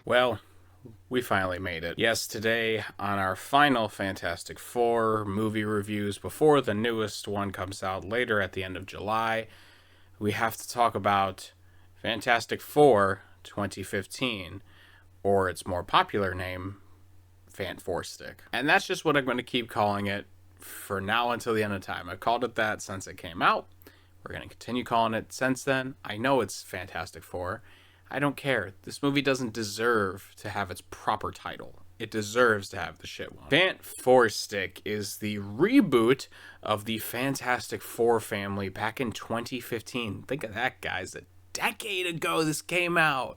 Well, we finally made it. Yes, today on our final Fantastic Four movie reviews before the newest one comes out later at the end of July, we have to talk about Fantastic Four 2015, or its more popular name, Fan4Stick. And that's just what I'm going to keep calling it for now until the end of time. I've called it that since it came out. We're going to continue calling it since then. I know it's Fantastic Four. I don't care. This movie doesn't deserve to have its proper title. It deserves to have the shit one. Fan4Stick is the reboot of the Fantastic Four family back in 2015. Think of that, guys. A decade ago this came out.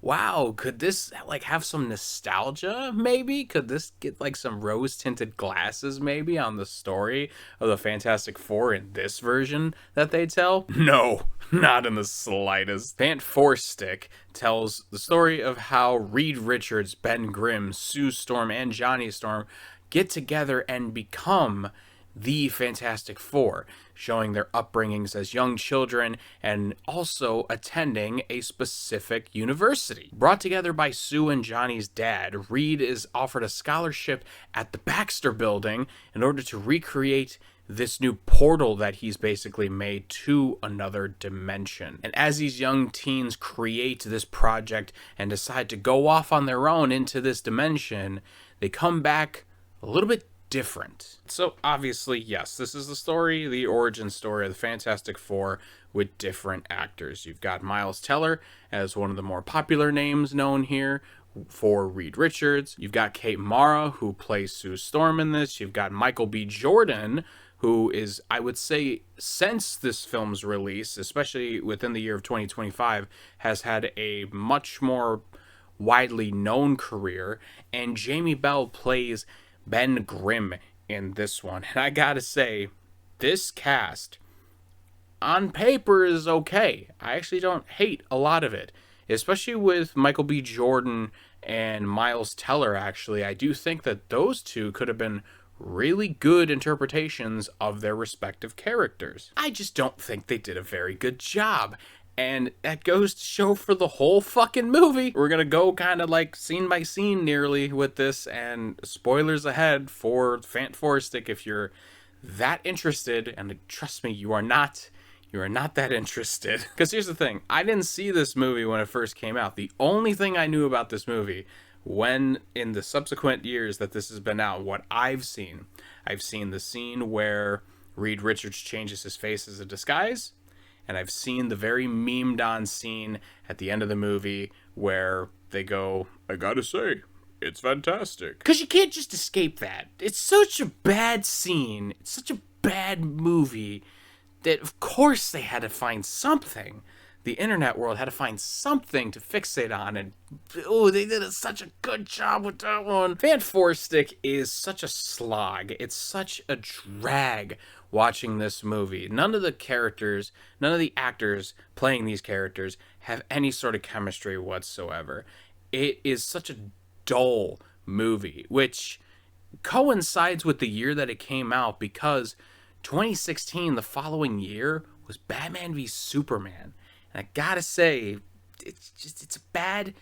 Wow, could this have some nostalgia maybe? Could this get some rose-tinted glasses maybe on the story of the Fantastic Four in this version that they tell? No, not in the slightest. Fan4Stick tells the story of how Reed Richards, Ben Grimm, Sue Storm, and Johnny Storm get together and become the Fantastic Four, showing their upbringings as young children and also attending a specific university. Brought together by Sue and Johnny's dad, Reed is offered a scholarship at the Baxter Building in order to recreate this new portal that he's basically made to another dimension. And as these young teens create this project and decide to go off on their own into this dimension, they come back a little bit different. So obviously, yes, this is the story, the origin story of the Fantastic Four with different actors. You've got Miles Teller as one of the more popular names known here for Reed Richards. You've got Kate Mara, who plays Sue Storm in this. You've got Michael B. Jordan, who is, I would say, since this film's release, especially within the year of 2025, has had a much more widely known career. And Jamie Bell plays Ben Grimm in this one. And I gotta say, this cast on paper is okay. I actually don't hate a lot of it, especially with Michael B. Jordan and Miles Teller. Actually, I do think that those two could have been really good interpretations of their respective characters. I just don't think they did a very good job. And that goes to show for the whole fucking movie. We're gonna go kind of scene by scene nearly with this, and spoilers ahead for Fan4Stick if you're that interested. And trust me, you are not that interested. Because here's the thing, I didn't see this movie when it first came out. The only thing I knew about this movie, when in the subsequent years that this has been out, what I've seen the scene where Reed Richards changes his face as a disguise. And I've seen the very memed on scene at the end of the movie where they go, I gotta say, it's fantastic. Because you can't just escape that. It's such a bad scene. It's such a bad movie that of course they had to find something. The internet world had to find something to fixate on, and they did such a good job with that one. Fan4Stick is such a slog. It's such a drag watching this movie. None of the actors playing these characters have any sort of chemistry whatsoever. It is such a dull movie, which coincides with the year that it came out, because 2016, the following year, was Batman v Superman. And I gotta say, it's a bad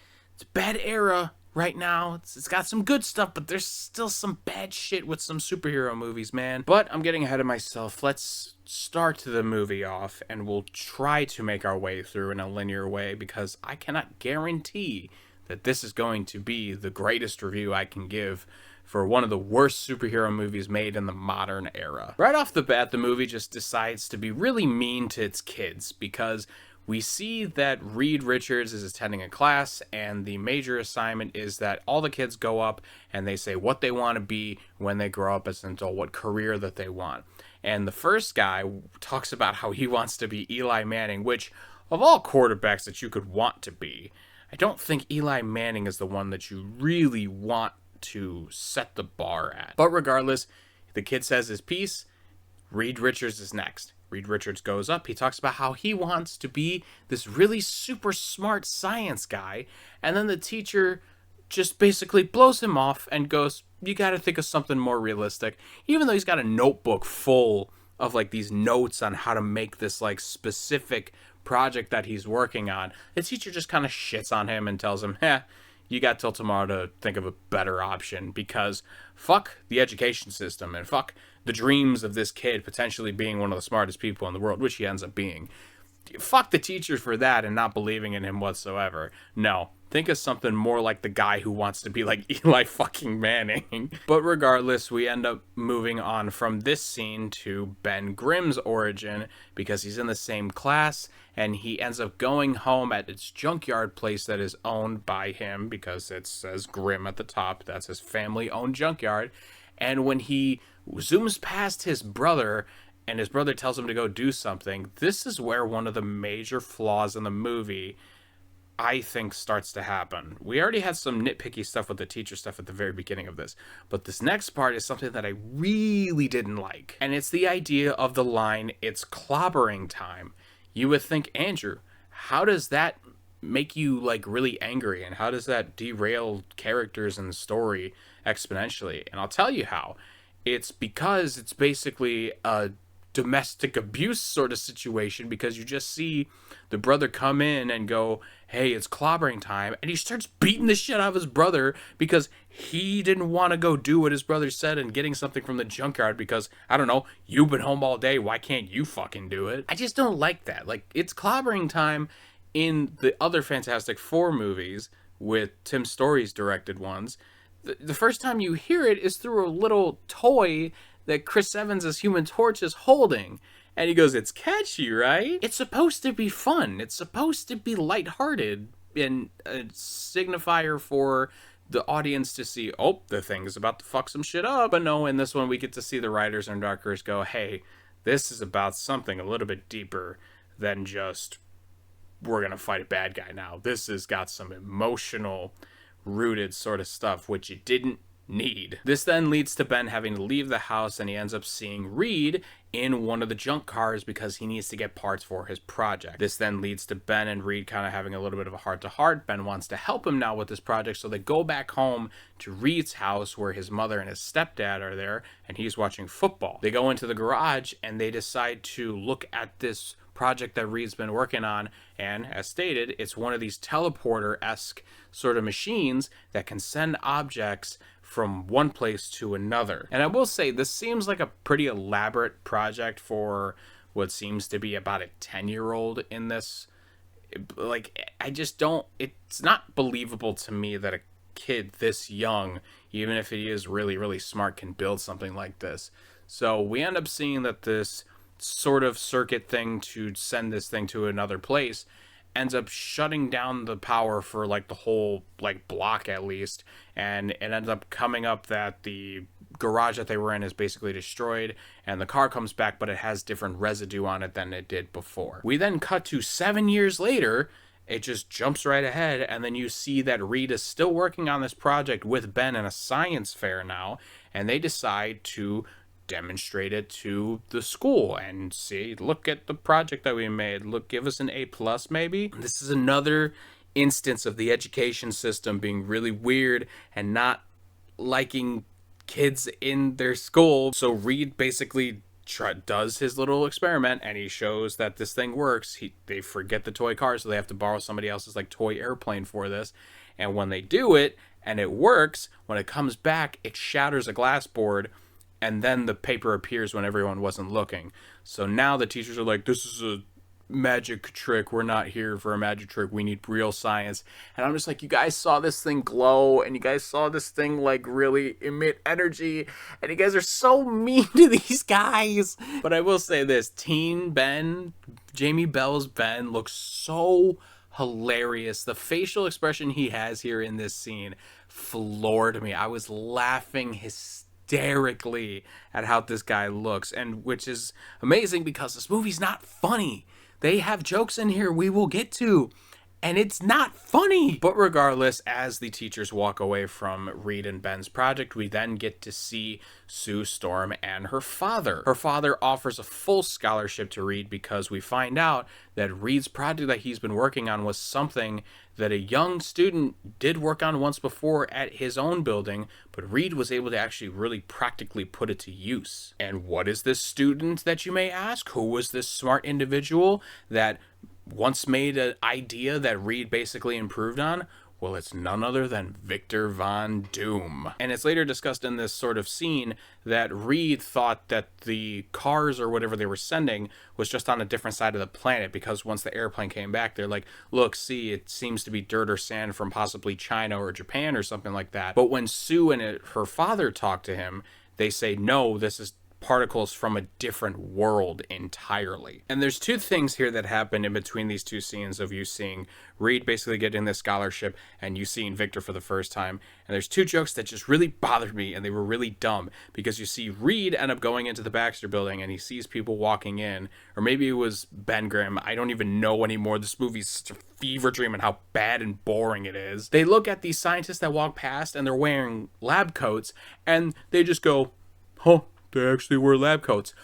era right now. It's got some good stuff, but there's still some bad shit with some superhero movies, man. But I'm getting ahead of myself. Let's start the movie off, and we'll try to make our way through in a linear way, because I cannot guarantee that this is going to be the greatest review I can give for one of the worst superhero movies made in the modern era. Right off the bat, the movie just decides to be really mean to its kids, because we see that Reed Richards is attending a class, and the major assignment is that all the kids go up and they say what they want to be when they grow up as an adult, what career that they want. And the first guy talks about how he wants to be Eli Manning, which, of all quarterbacks that you could want to be, I don't think Eli Manning is the one that you really want to set the bar at. But regardless, the kid says his piece. Reed Richards is next. Reed Richards goes up. He talks about how he wants to be this really super smart science guy. And then the teacher just basically blows him off and goes, you got to think of something more realistic. Even though he's got a notebook full of like these notes on how to make this like specific project that he's working on, the teacher just kind of shits on him and tells him, you got till tomorrow to think of a better option, because fuck the education system and fuck the dreams of this kid potentially being one of the smartest people in the world, which he ends up being. Fuck the teachers for that and not believing in him whatsoever. No, think of something more like the guy who wants to be like Eli fucking Manning. But regardless, we end up moving on from this scene to Ben Grimm's origin, because he's in the same class and he ends up going home at its junkyard place that is owned by him, because it says Grimm at the top. That's his family-owned junkyard. And when he zooms past his brother and his brother tells him to go do something, this is where one of the major flaws in the movie, I think, starts to happen. We already had some nitpicky stuff with the teacher stuff at the very beginning of this, but this next part is something that I really didn't like. And it's the idea of the line, "It's clobbering time." You would think, Andrew, how does that make you like really angry, and how does that derail characters in the story exponentially? And I'll tell you how. It's because it's basically a domestic abuse sort of situation, because you just see the brother come in and go, "Hey, it's clobbering time," and he starts beating the shit out of his brother because he didn't want to go do what his brother said and getting something from the junkyard because, I don't know, you've been home all day, why can't you fucking do it? I just don't like that. Like, it's clobbering time in the other Fantastic Four movies, with Tim Story's directed ones. The first time you hear it is through a little toy that Chris Evans as Human Torch is holding. And he goes, "It's catchy, right?" It's supposed to be fun. It's supposed to be lighthearted and a signifier for the audience to see, oh, the thing is about to fuck some shit up. But no, in this one, we get to see the writers and directors go, hey, this is about something a little bit deeper than just, we're going to fight a bad guy now. This has got some emotional rooted sort of stuff, which it didn't need. This then leads to Ben having to leave the house, and he ends up seeing Reed in one of the junk cars because he needs to get parts for his project. This then leads to Ben and Reed kind of having a little bit of a heart-to-heart. Ben wants to help him now with this project, so they go back home to Reed's house where his mother and his stepdad are there, and he's watching football. They go into the garage, and they decide to look at this project that Reed's been working on, and as stated, it's one of these teleporter-esque sort of machines that can send objects from one place to another. And I will say, this seems like a pretty elaborate project for what seems to be about a 10-year-old in this. Like, I just don't, it's not believable to me that a kid this young, even if he is really, really smart, can build something like this. So we end up seeing that this sort of circuit thing to send this thing to another place ends up shutting down the power for like the whole like block at least, and it ends up coming up that the garage that they were in is basically destroyed, and the car comes back, but it has different residue on it than it did before. We then cut to 7 years later. It just jumps right ahead, and then you see that Reed is still working on this project with Ben in a science fair now, and they decide to demonstrate it to the school and see, look at the project that we made, look, give us an A+ maybe. This is another instance of the education system being really weird and not liking kids in their school. So Reed basically does his little experiment, and he shows that this thing works. They forget the toy car, so they have to borrow somebody else's like toy airplane for this, and when they do it and it works, when it comes back, it shatters a glass board, and then the paper appears when everyone wasn't looking. So now the teachers are like, this is a magic trick. We're not here for a magic trick. We need real science. And I'm just like, you guys saw this thing glow, and you guys saw this thing like really emit energy, and you guys are so mean to these guys. But I will say this, teen Ben, Jamie Bell's Ben, looks so hilarious. The facial expression he has here in this scene floored me. I was laughing hysterically at how this guy looks, and which is amazing because this movie's not funny. They have jokes in here we will get to, and it's not funny. But regardless, as the teachers walk away from Reed and Ben's project, we then get to see Sue Storm and her father. Her father offers a full scholarship to Reed because we find out that Reed's project that he's been working on was something that a young student did work on once before at his own building, but Reed was able to actually really practically put it to use. And what is this student, that you may ask? Who was this smart individual that once made an idea that Reed basically improved on? Well, it's none other than Victor Von Doom. And it's later discussed in this sort of scene that Reed thought that the cars or whatever they were sending was just on a different side of the planet, because once the airplane came back, they're like, look, see, it seems to be dirt or sand from possibly China or Japan or something like that. But when Sue and her father talk to him, they say, no, this is particles from a different world entirely. And there's two things here that happen in between these two scenes of you seeing Reed basically getting this scholarship and you seeing Victor for the first time. And there's two jokes that just really bothered me, and they were really dumb, because you see Reed end up going into the Baxter building and he sees people walking in, or maybe it was Ben Grimm, I don't even know anymore. This movie's such a fever dream and how bad and boring it is. They look at these scientists that walk past and they're wearing lab coats, and they just go, huh, they actually wear lab coats.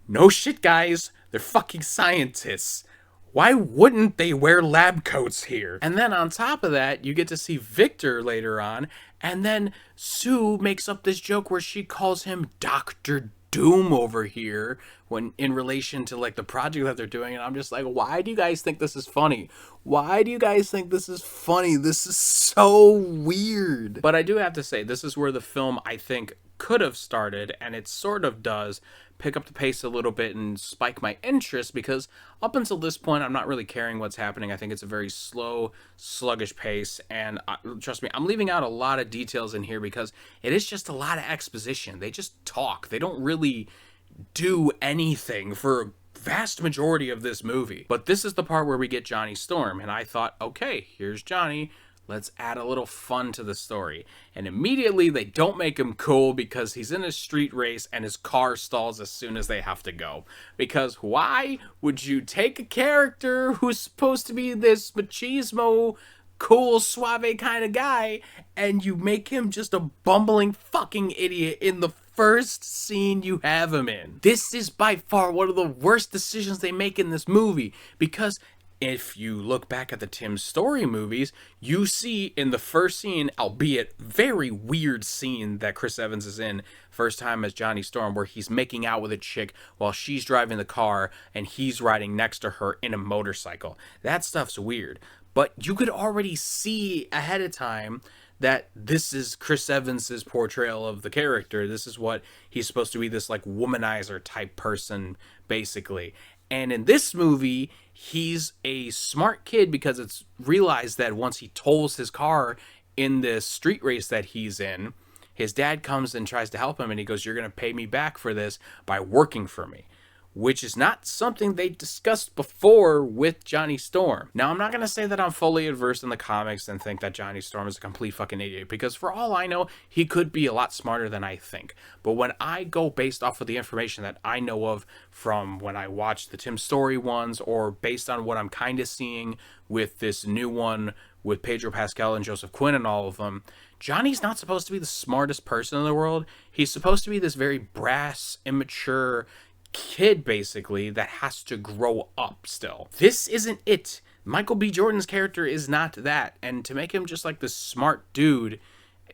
No shit, guys. They're fucking scientists. Why wouldn't they wear lab coats here? And then on top of that, you get to see Victor later on, and then Sue makes up this joke where she calls him Dr. Doom over here when in relation to like the project that they're doing, and I'm just like, why do you guys think this is funny? Why do you guys think this is funny? This is so weird. But I do have to say, this is where the film, I think, could have started, and it sort of does pick up the pace a little bit and spike my interest, because up until this point I'm not really caring what's happening. I think it's a very slow, sluggish pace, and trust me, I'm leaving out a lot of details in here because it is just a lot of exposition. They just talk. They don't really do anything for a vast majority of this movie. But this is the part where we get Johnny Storm, and I thought, okay, here's Johnny. Let's add a little fun to the story. And immediately they don't make him cool because he's in a street race and his car stalls as soon as they have to go. Because why would you take a character who's supposed to be this machismo, cool, suave kind of guy, and you make him just a bumbling fucking idiot in the first scene you have him in? This is by far one of the worst decisions they make in this movie, because if you look back at the Tim Story movies, you see in the first scene, albeit very weird scene that Chris Evans is in first time as Johnny Storm, where he's making out with a chick while she's driving the car and he's riding next to her in a motorcycle. That stuff's weird. But you could already see ahead of time that this is Chris Evans's portrayal of the character. This is what he's supposed to be, this like womanizer type person, basically. And in this movie, he's a smart kid because it's realized that once he tolls his car in this street race that he's in, his dad comes and tries to help him, and he goes, you're going to pay me back for this by working for me. Which is not something they discussed before with Johnny Storm. Now, I'm not going to say that I'm fully adversed in the comics and think that Johnny Storm is a complete fucking idiot, because for all I know, he could be a lot smarter than I think. But when I go based off of the information that I know of from when I watched the Tim Story ones, or based on what I'm kind of seeing with this new one with Pedro Pascal and Joseph Quinn and all of them, Johnny's not supposed to be the smartest person in the world. He's supposed to be this very brass, immature kid, basically, that has to grow up still. This isn't it. Michael B. Jordan's character is not that. And to make him just like this smart dude,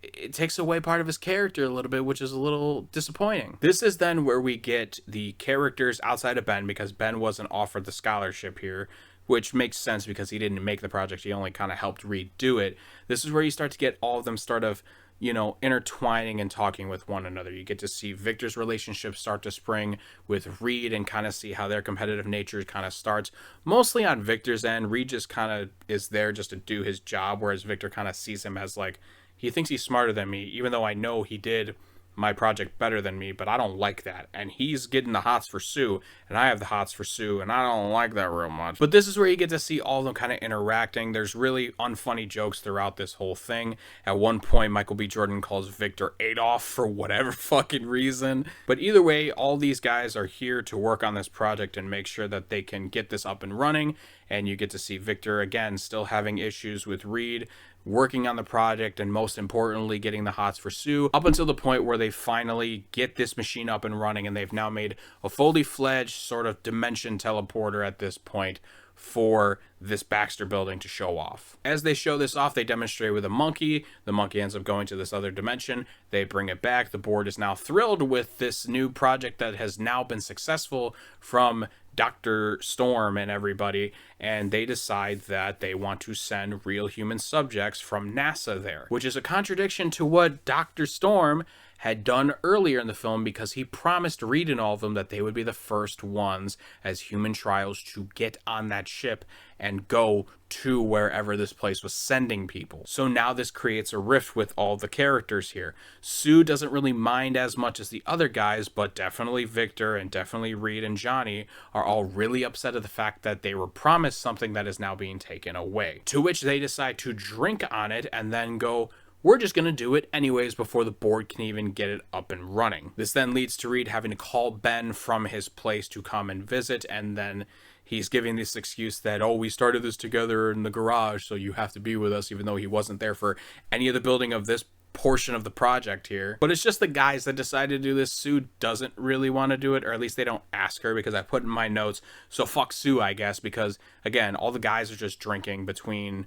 it takes away part of his character a little bit, which is a little disappointing. This is then where we get the characters outside of Ben, because Ben wasn't offered the scholarship here, which makes sense because he didn't make the project. He only kind of helped Reed do it. This is where you start to get all of them sort of, you know, intertwining and talking with one another. You get to see Victor's relationship start to spring with Reed and kind of see how their competitive nature kind of starts. Mostly on Victor's end, Reed just kind of is there just to do his job, whereas Victor kind of sees him as like, he thinks he's smarter than me, even though I know he did my project better than me, but I don't like that. And he's getting the hots for Sue, and I have the hots for Sue, and I don't like that real much. But this is where you get to see all of them kind of interacting. There's really unfunny jokes throughout this whole thing. At one point, Michael B. Jordan calls Victor Adolf for whatever fucking reason. But either way, all these guys are here to work on this project and make sure that they can get this up and running. And you get to see Victor, again, still having issues with Reed, working on the project, and most importantly, getting the hots for Sue, up until the point where they finally get this machine up and running, and they've now made a fully fledged sort of dimension teleporter at this point for this Baxter building to show off. As they show this off, they demonstrate with a monkey. The monkey ends up going to this other dimension. They bring it back. The board is now thrilled with this new project that has now been successful from Dr. Storm and everybody, and they decide that they want to send real human subjects from NASA there, which is a contradiction to what Dr. Storm had done earlier in the film, because he promised Reed and all of them that they would be the first ones as human trials to get on that ship and go to wherever this place was sending people. So now this creates a rift with all the characters here. Sue doesn't really mind as much as the other guys, but definitely Victor and definitely Reed and Johnny are all really upset at the fact that they were promised something that is now being taken away. To which they decide to drink on it and then go, we're just going to do it anyways before the board can even get it up and running. This then leads to Reed having to call Ben from his place to come and visit, and then he's giving this excuse that, oh, we started this together in the garage, so you have to be with us, even though he wasn't there for any of the building of this portion of the project here. But it's just the guys that decided to do this. Sue doesn't really want to do it, or at least they don't ask her, because I put in my notes, so fuck Sue, I guess, because, again, all the guys are just drinking between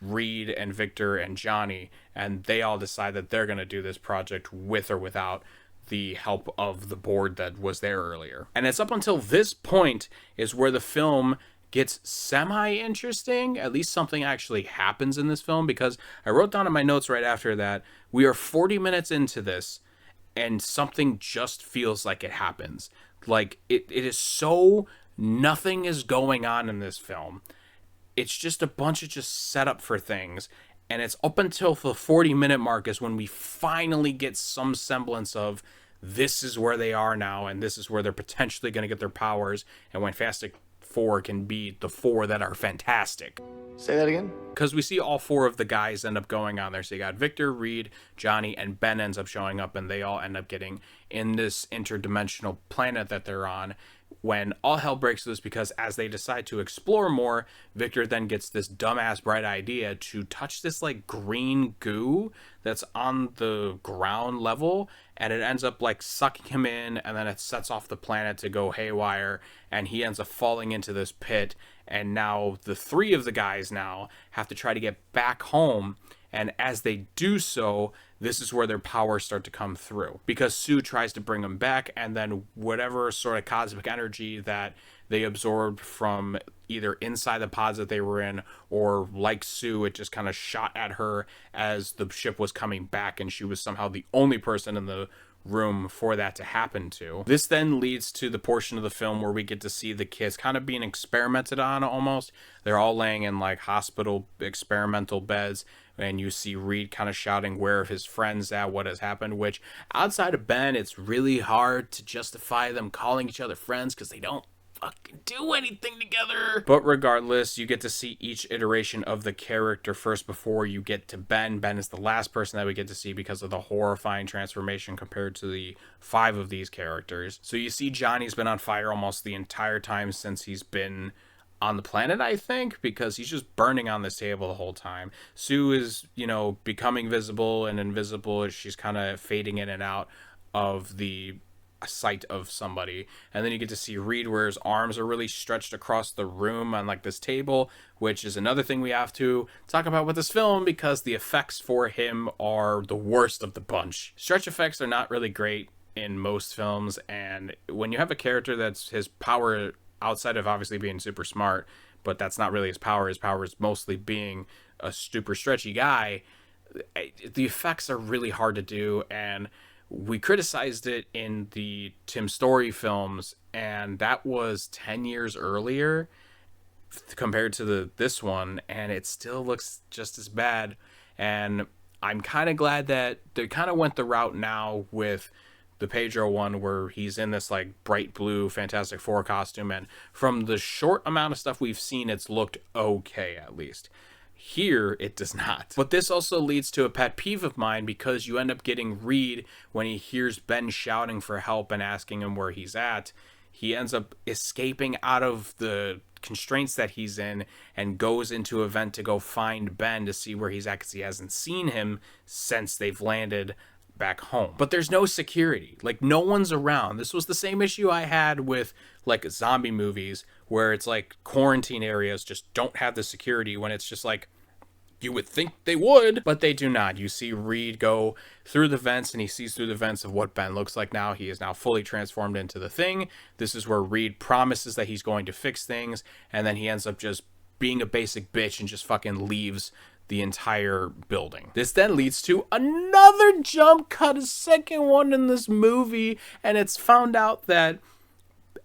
Reed and Victor and Johnny, and they all decide that they're going to do this project with or without the help of the board that was there earlier. And it's up until this point is where the film gets semi-interesting. At least something actually happens in this film, because I wrote down in my notes right after that, we are 40 minutes into this and something just feels like it happens. Like, it is so, nothing is going on in this film. It's just a bunch of just setup for things. And it's up until the 40-minute mark is when we finally get some semblance of this is where they are now, and this is where they're potentially going to get their powers, and when Fantastic Four can be the four that are fantastic. Say that again? Because we see all four of the guys end up going on there. So you got Victor, Reed, Johnny, and Ben ends up showing up, and they all end up getting in this interdimensional planet that they're on, when all hell breaks loose, because as they decide to explore more, Victor then gets this dumbass bright idea to touch this like green goo that's on the ground level, and it ends up like sucking him in, and then it sets off the planet to go haywire, and he ends up falling into this pit, and now the three of the guys now have to try to get back home. And as they do so, this is where their powers start to come through, because Sue tries to bring them back, and then whatever sort of cosmic energy that they absorbed from either inside the pods that they were in, or like Sue, it just kind of shot at her as the ship was coming back, and she was somehow the only person in the room for that to happen to. This then leads to the portion of the film where we get to see the kids kind of being experimented on almost. They're all laying in like hospital experimental beds, and you see Reed kind of shouting where are his friends at, what has happened, which outside of Ben, it's really hard to justify them calling each other friends because they don't fucking do anything together. But regardless, you get to see each iteration of the character first before you get to Ben. Ben is the last person that we get to see because of the horrifying transformation compared to the 5 of these characters. So you see Johnny's been on fire almost the entire time since he's been on the planet, I think, because he's just burning on this table the whole time. Sue is, becoming visible and invisible as she's kind of fading in and out of the sight of somebody. And then you get to see Reed where his arms are really stretched across the room on like this table, which is another thing we have to talk about with this film, because the effects for him are the worst of the bunch. Stretch effects are not really great in most films, and when you have a character that's his power, outside of obviously being super smart, but that's not really his power is mostly being a super stretchy guy, the effects are really hard to do. And we criticized it in the Tim Story films, and that was 10 years earlier compared to this one, and it still looks just as bad. And I'm kind of glad that they kind of went the route now with the Pedro one where he's in this like bright blue Fantastic Four costume, and from the short amount of stuff we've seen, it's looked okay at least. Here, it does not. But this also leads to a pet peeve of mine, because you end up getting Reed when he hears Ben shouting for help and asking him where he's at. He ends up escaping out of the constraints that he's in and goes into a vent to go find Ben to see where he's at, because he hasn't seen him since they've landed back home. But there's no security. Like, no one's around. This was the same issue I had with like zombie movies, where it's like quarantine areas just don't have the security, when it's just like, you would think they would, but they do not. You see Reed go through the vents, and he sees through the vents of what Ben looks like now. He is now fully transformed into the Thing. This is where Reed promises that he's going to fix things, and then he ends up just being a basic bitch and just fucking leaves the entire building. This then leads to another jump cut, a second one in this movie, and it's found out that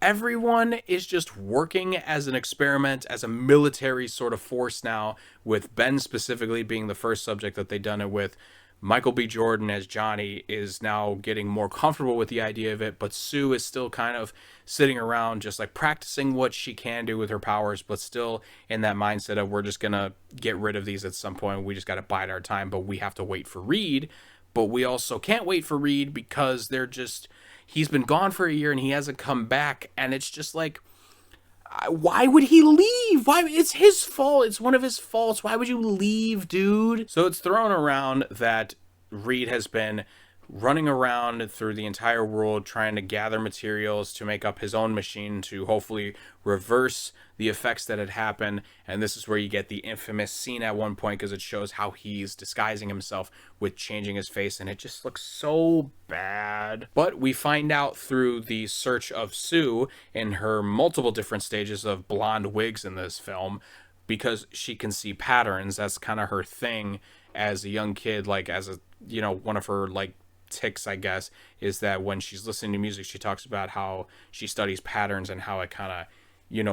everyone is just working as an experiment, as a military sort of force now, with Ben specifically being the first subject that they've done it with. Michael B. Jordan as Johnny is now getting more comfortable with the idea of it, but Sue is still kind of sitting around just like practicing what she can do with her powers, but still in that mindset of, we're just gonna get rid of these at some point. We just gotta bide our time, but we have to wait for Reed. But we also can't wait for Reed because he's been gone for a year and he hasn't come back, and it's just like, why would he leave? Why? It's his fault. It's one of his faults. Why would you leave, dude? So it's thrown around that Reed has been running around through the entire world trying to gather materials to make up his own machine to hopefully reverse the effects that had happened. And this is where you get the infamous scene at one point, because it shows how he's disguising himself with changing his face, and it just looks so bad. But we find out through the search of Sue in her multiple different stages of blonde wigs in this film, because she can see patterns. That's kind of her thing as a young kid, like as a, one of her like ticks, I guess, is that when she's listening to music, she talks about how she studies patterns and how it kind of,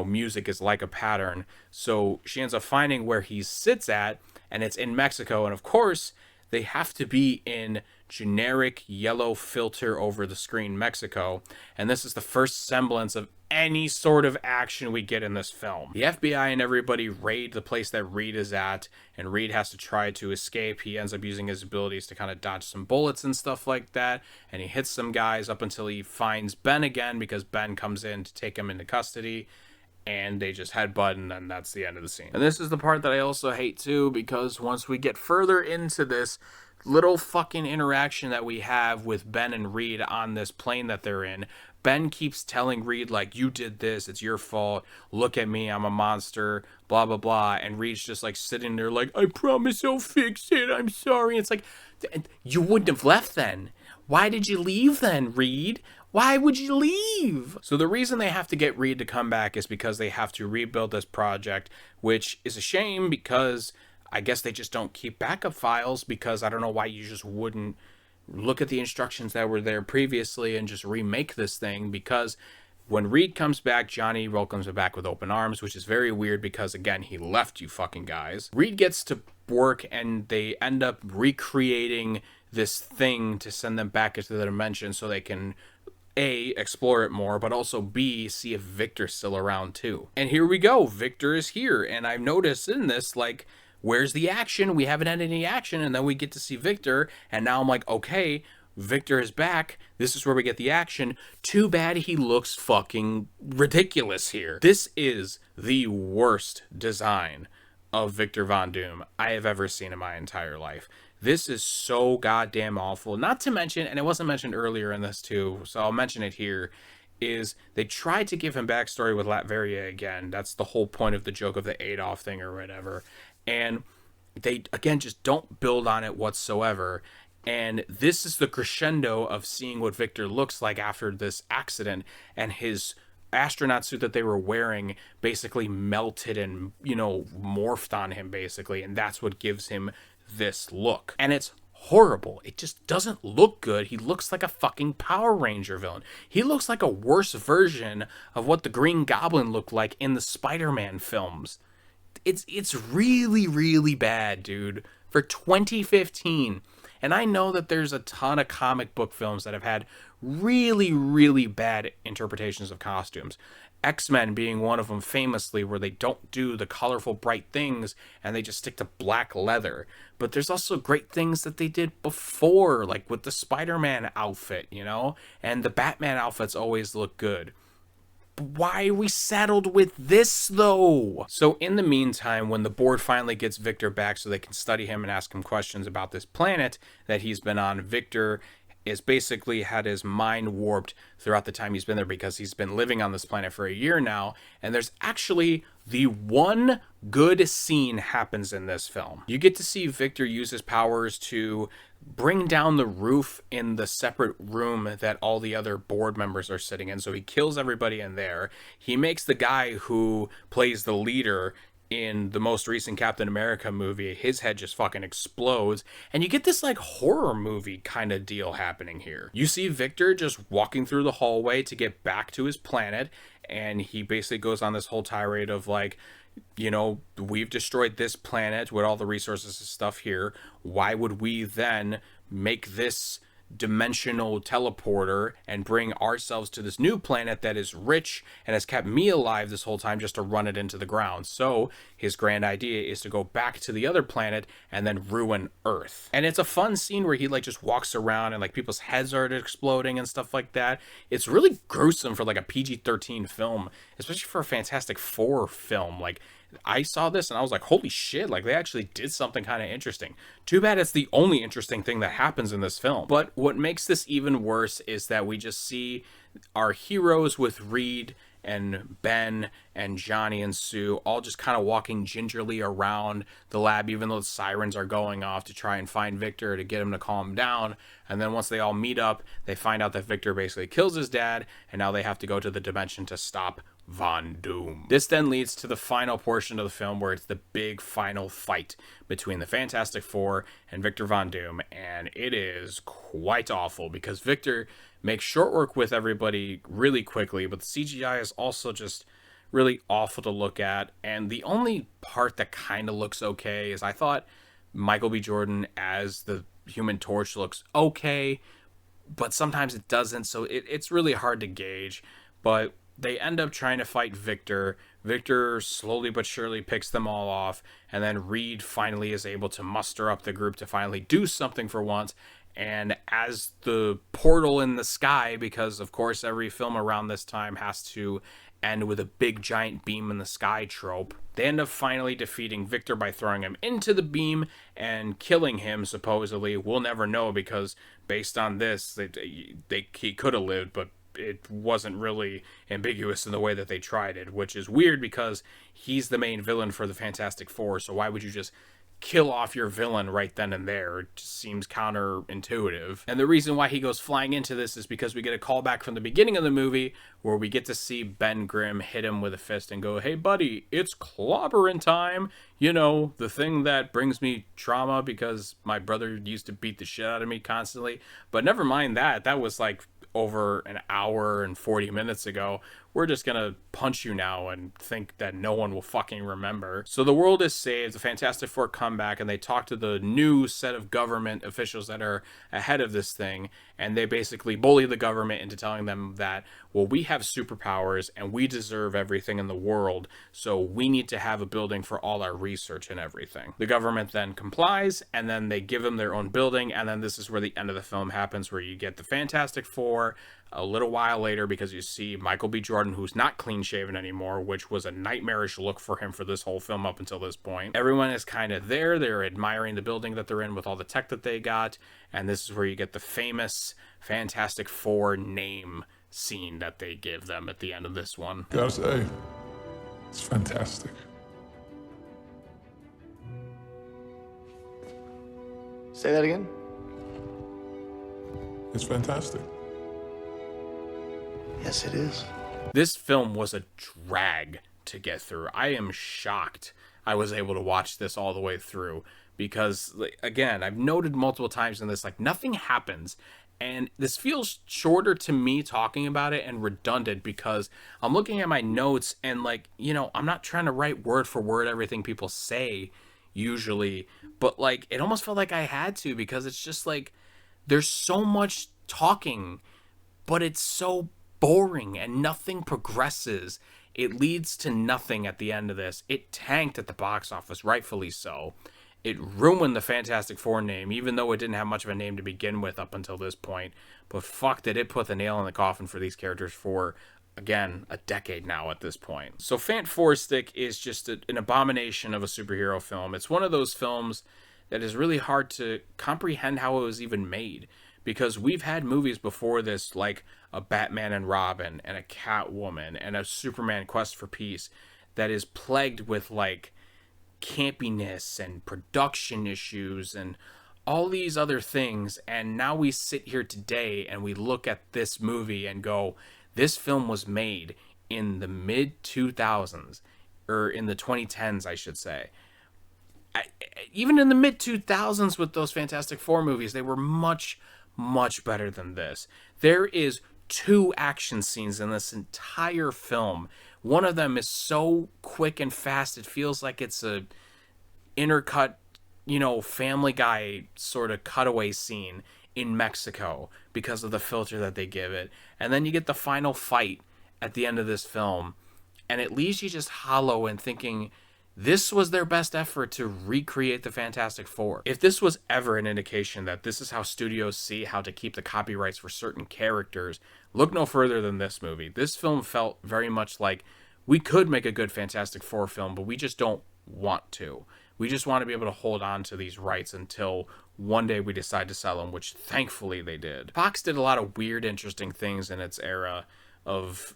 music is like a pattern. So she ends up finding where he sits at, and it's in Mexico. And of course, they have to be in generic yellow filter over the screen Mexico. And this is the first semblance of any sort of action we get in this film. The FBI and everybody raid the place that Reed is at, and Reed has to try to escape. He ends up using his abilities to kind of dodge some bullets and stuff like that, and he hits some guys up until he finds Ben again, because Ben comes in to take him into custody, and they just headbutt, and then that's the end of the scene. And this is the part that I also hate too, because once we get further into this little fucking interaction that we have with Ben and Reed on this plane that they're in, Ben keeps telling Reed, like, you did this, it's your fault, look at me, I'm a monster, blah, blah, blah. And Reed's just, like, sitting there like, I promise I'll fix it, I'm sorry. It's like, you wouldn't have left then. Why did you leave then, Reed? Why would you leave? So the reason they have to get Reed to come back is because they have to rebuild this project, which is a shame, because I guess they just don't keep backup files, because I don't know why you just wouldn't look at the instructions that were there previously and just remake this thing. Because when Reed comes back, Johnny welcomes him back with open arms, which is very weird because, again, he left you fucking guys. Reed gets to work, and they end up recreating this thing to send them back into the dimension so they can A, explore it more, but also B, see if Victor's still around too. And here we go. Victor is here. And I've noticed in this, like, where's the action? We haven't had any action, and then we get to see Victor, and now I'm like, okay, Victor is back. This is where we get the action. Too bad he looks fucking ridiculous here. This is the worst design of Victor Von Doom I have ever seen in my entire life. This is so goddamn awful. Not to mention, and it wasn't mentioned earlier in this too, so I'll mention it here, is they tried to give him backstory with Latveria again. That's the whole point of the joke of the Adolf thing or whatever. And they, again, just don't build on it whatsoever. And this is the crescendo of seeing what Victor looks like after this accident, and his astronaut suit that they were wearing basically melted and, morphed on him basically. And that's what gives him this look. And it's horrible. It just doesn't look good. He looks like a fucking Power Ranger villain. He looks like a worse version of what the Green Goblin looked like in the Spider-Man films. It's really, really bad, dude. for 2015. And I know that there's a ton of comic book films that have had really, really bad interpretations of costumes. X-Men being one of them famously, where they don't do the colorful, bright things and they just stick to black leather. But there's also great things that they did before, like with the Spider-Man outfit, you know? And the Batman outfits always look good. Why are we saddled with this, though? So in the meantime, when the board finally gets Victor back so they can study him and ask him questions about this planet that he's been on, Victor is basically had his mind warped throughout the time he's been there, because he's been living on this planet for a year now. And there's actually the one good scene happens in this film. You get to see Victor use his powers to bring down the roof in the separate room that all the other board members are sitting in. So he kills everybody in there. He makes the guy who plays the leader in the most recent Captain America movie, his head just fucking explodes, and you get this like horror movie kind of deal happening here. You see Victor just walking through the hallway to get back to his planet, and he basically goes on this whole tirade of like, you know, we've destroyed this planet with all the resources and stuff here. Why would we then make this dimensional teleporter and bring ourselves to this new planet that is rich and has kept me alive this whole time just to run it into the ground? So his grand idea is to go back to the other planet and then ruin Earth. And it's a fun scene where he like just walks around and like people's heads are exploding and stuff like that. It's really gruesome for like a PG-13 film, especially for a Fantastic Four film. Like, I saw this and I was like, holy shit, like they actually did something kind of interesting. Too bad it's the only interesting thing that happens in this film. But what makes this even worse is that we just see our heroes with Reed and Ben and Johnny and Sue all just kind of walking gingerly around the lab, even though the sirens are going off to try and find Victor to get him to calm down. And then once they all meet up, they find out that Victor basically kills his dad, and now they have to go to the dimension to stop Von Doom. This then leads to the final portion of the film, where it's the big final fight between the Fantastic Four and Victor Von Doom, and it is quite awful because Victor makes short work with everybody really quickly, but the CGI is also just really awful to look at. And the only part that kind of looks okay is I thought Michael B. Jordan as the Human Torch looks okay, but sometimes it doesn't, so it's really hard to gauge. But they end up trying to fight Victor. Victor slowly but surely picks them all off, and then Reed finally is able to muster up the group to finally do something for once. And as the portal in the sky, because of course every film around this time has to end with a big giant beam in the sky trope, they end up finally defeating Victor by throwing him into the beam and killing him, supposedly. We'll never know, because based on this, he could have lived, but it wasn't really ambiguous in the way that they tried it, which is weird because he's the main villain for the Fantastic Four, so why would you just kill off your villain right then and there? It just seems counterintuitive. And the reason why he goes flying into this is because we get a callback from the beginning of the movie where we get to see Ben Grimm hit him with a fist and go, "Hey buddy, it's clobbering time." You know, the thing that brings me trauma because my brother used to beat the shit out of me constantly. But never mind that. That was like over an hour and 40 minutes ago. We're just gonna punch you now and think that no one will fucking remember. So the world is saved. The Fantastic Four come back and they talk to the new set of government officials that are ahead of this thing, and they basically bully the government into telling them that, well, we have superpowers and we deserve everything in the world, so we need to have a building for all our research and everything. The government then complies, and then they give them their own building, and then this is where the end of the film happens, where you get the Fantastic Four a little while later, because you see Michael B. Jordan, who's not clean shaven anymore, which was a nightmarish look for him for this whole film up until this point. Everyone is kind of there. They're admiring the building that they're in with all the tech that they got, and this is where you get the famous Fantastic Four name scene that they give them at the end of this one. Gotta say, it's fantastic. Say that again? It's fantastic. Yes, it is. This film was a drag to get through. I am shocked I was able to watch this all the way through because, again, I've noted multiple times in this, like, nothing happens. And this feels shorter to me talking about it and redundant because I'm looking at my notes and, like, you know, I'm not trying to write word for word everything people say. usually, but like it almost felt like I had to, because it's just like there's so much talking, but it's so boring and nothing progresses. It leads to nothing at the end of this. It tanked at the box office, rightfully so. It ruined the Fantastic Four name, even though it didn't have much of a name to begin with up until this point. But fuck, did it put the nail in the coffin for these characters for, again, a decade now at this point. So Fant Four Stick is just an abomination of a superhero film. It's one of those films that is really hard to comprehend how it was even made, because we've had movies before this like a Batman and Robin and a Catwoman and a Superman Quest for Peace that is plagued with like campiness and production issues and all these other things. And now we sit here today and we look at this movie and go, this film was made in the mid 2000s, or in the 2010s, I should say. Even in the mid 2000s with those Fantastic Four movies, they were much, much better than this. There is 2 action scenes in this entire film. One of them is so quick and fast, it feels like it's a intercut, Family Guy sort of cutaway scene in Mexico because of the filter that they give it. And then you get the final fight at the end of this film, and it leaves you just hollow and thinking, this was their best effort to recreate the Fantastic Four. If this was ever an indication that this is how studios see how to keep the copyrights for certain characters, look no further than this movie. This film felt very much like we could make a good Fantastic Four film, but we just don't want to. We just want to be able to hold on to these rights until one day we decide to sell them, which thankfully they did. Fox did a lot of weird, interesting things in its era of,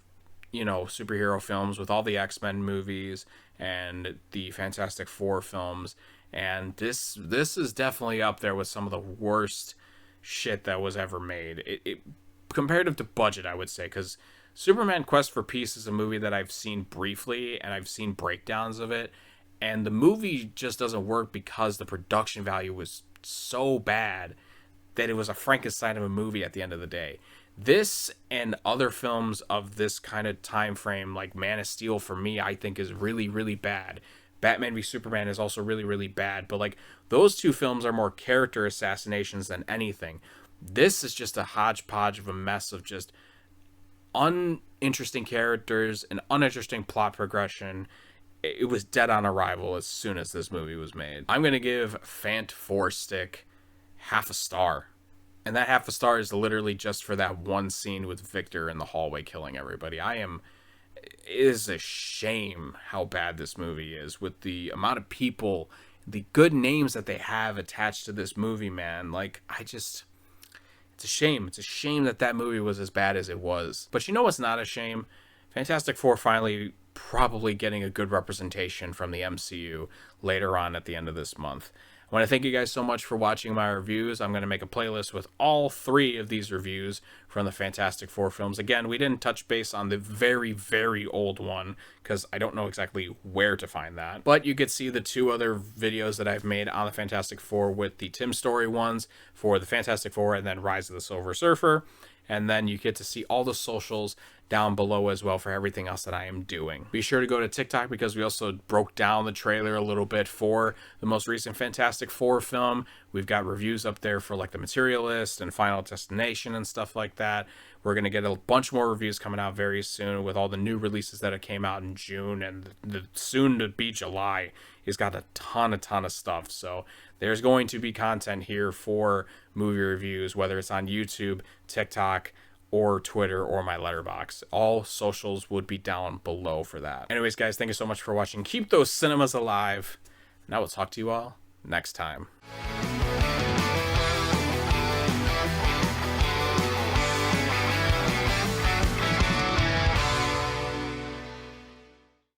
superhero films with all the X-Men movies and the Fantastic Four films. And this is definitely up there with some of the worst shit that was ever made. It comparative to budget, I would say, because Superman Quest for Peace is a movie that I've seen briefly, and I've seen breakdowns of it. And the movie just doesn't work because the production value was so bad that it was a Frankenstein of a movie at the end of the day. This and other films of this kind of time frame, like Man of Steel, for me, I think is really, really bad. Batman v Superman is also really, really bad. But like those 2 films are more character assassinations than anything. This is just a hodgepodge of a mess of just uninteresting characters and uninteresting plot progression. It was dead on arrival as soon as this movie was made. I'm going to give Fant Four Stick half a star. And that half a star is literally just for that one scene with Victor in the hallway killing everybody. It is a shame how bad this movie is with the amount of people, the good names that they have attached to this movie, man. Like, it's a shame. It's a shame that movie was as bad as it was. But you know what's not a shame? Fantastic Four finally probably getting a good representation from the MCU later on at the end of this month. I want to thank you guys so much for watching my reviews. I'm going to make a playlist with all 3 of these reviews from the Fantastic Four films. Again, we didn't touch base on the very, very old one because I don't know exactly where to find that. But you could see the 2 other videos that I've made on the Fantastic Four with the Tim Story ones for the Fantastic Four and then Rise of the Silver Surfer. And then you get to see all the socials down below as well for everything else that I am doing. Be sure to go to TikTok because we also broke down the trailer a little bit for the most recent Fantastic Four film. We've got reviews up there for like The Materialist and Final Destination and stuff like that. We're going to get a bunch more reviews coming out very soon with all the new releases that came out in June, and the soon to be July has got a ton of stuff. So there's going to be content here for movie reviews, whether it's on YouTube, TikTok, or Twitter, or my letterbox. All socials would be down below for that. Anyways, guys, thank you so much for watching. Keep those cinemas alive. And I will talk to you all next time.